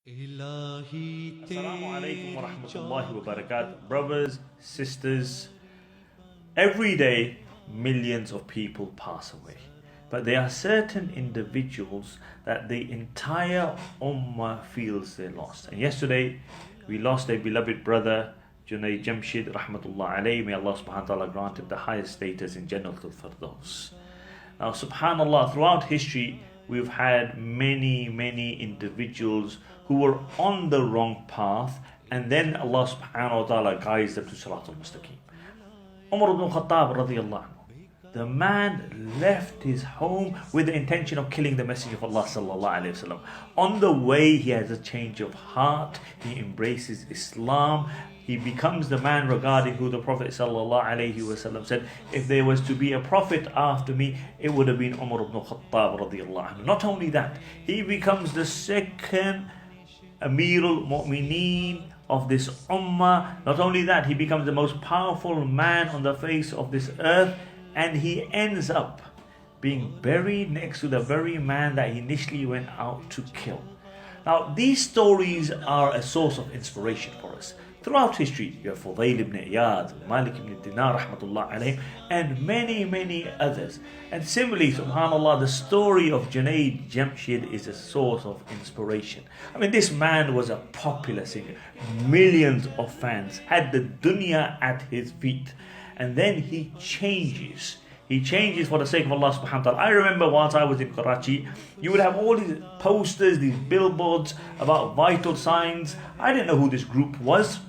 Assalamu alaikum wa rahmatullahi wa barakatuh. Brothers, sisters, every day millions of people pass away. But there are certain individuals that the entire ummah feels they lost. And yesterday we lost a beloved brother, Junaid Jamshade rahmatullah alayhi. May Allah subhanahu wa ta'ala grant him the highest status in Jannatul Firdaus. Now subhanallah, throughout history we've had many individuals who were on the wrong path, and then Allah subhanahu wa ta'ala guides them to Siratul Mustaqim. Umar ibn Khattab radiyallahu anhu, the man left his home with the intention of killing the Messenger of Allah sallallahu alayhi wasallam. On the way he has a change of heart, he embraces Islam, he becomes the man regarding who the Prophet sallallahu alaihi wasallam said, if there was to be a prophet after me, it would have been Umar ibn Khattab radiyallahu anhu. Not only that, he becomes the second Amirul Mu'mineen of this ummah. Not only that, he becomes the most powerful man on the face of this earth, and he ends up being buried next to the very man that he initially went out to kill. Now, these stories are a source of inspiration for us. Throughout history, you have Fudayl ibn Iyad, Malik ibn Dinar, rahmatullah alayhim, and many others. And similarly, subhanallah, the story of Junaid Jamshade is a source of inspiration. I mean, this man was a popular singer, millions of fans, had the dunya at his feet. And then he changes. He changes for the sake of Allah subhanahu wa ta'ala. I remember once I was in Karachi, you would have all these posters, these billboards about vital signs. I didn't know who this group was.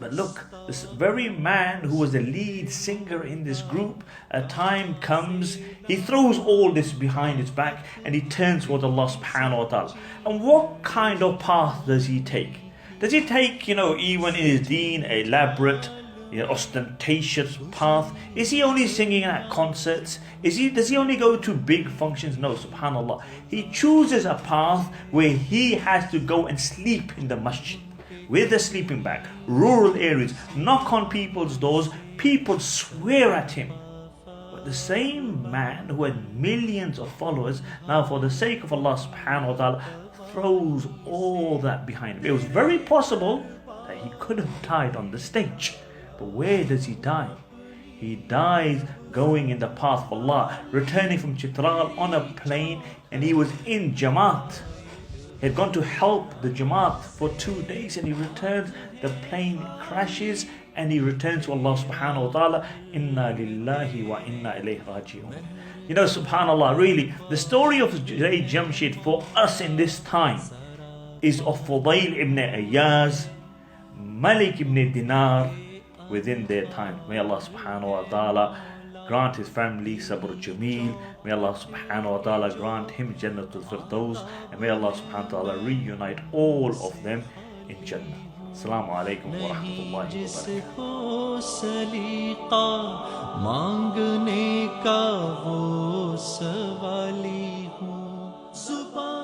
But look, this very man who was the lead singer in this group, a time comes, he throws all this behind his back and he turns towards Allah subhanahu wa ta'ala. And what kind of path does he take? Does he take, even in his deen, a elaborate, ostentatious path? Is he only singing at concerts? Does he only go to big functions? No, subhanallah. He chooses a path where he has to go and sleep in the masjid with a sleeping bag, rural areas, knock on people's doors, people swear at him. But the same man who had millions of followers, now for the sake of Allah subhanahu wa ta'ala, throws all that behind him. It was very possible that he could have died on the stage. But where does he die? He dies going in the path of Allah, returning from Chitral on a plane, and he was in Jamaat. He had gone to help the Jamaat for 2 days, and he returns, the plane crashes, and he returns to Allah subhanahu wa ta'ala. Inna lillahi wa inna ilayhi raji'un. Subhanallah, really, the story of Junaid Jamshade for us in this time is of Fudayl ibn Iyaz, Malik ibn Dinar, within their time. May Allah subhanahu wa ta'ala grant his family sabr jameel. May Allah subhanahu wa ta'ala grant him Jannatul Firdaus, and may Allah subhanahu wa ta'ala reunite all of them in Jannah. Assalamu alaikum wa rahmatullahi wa barakatuh.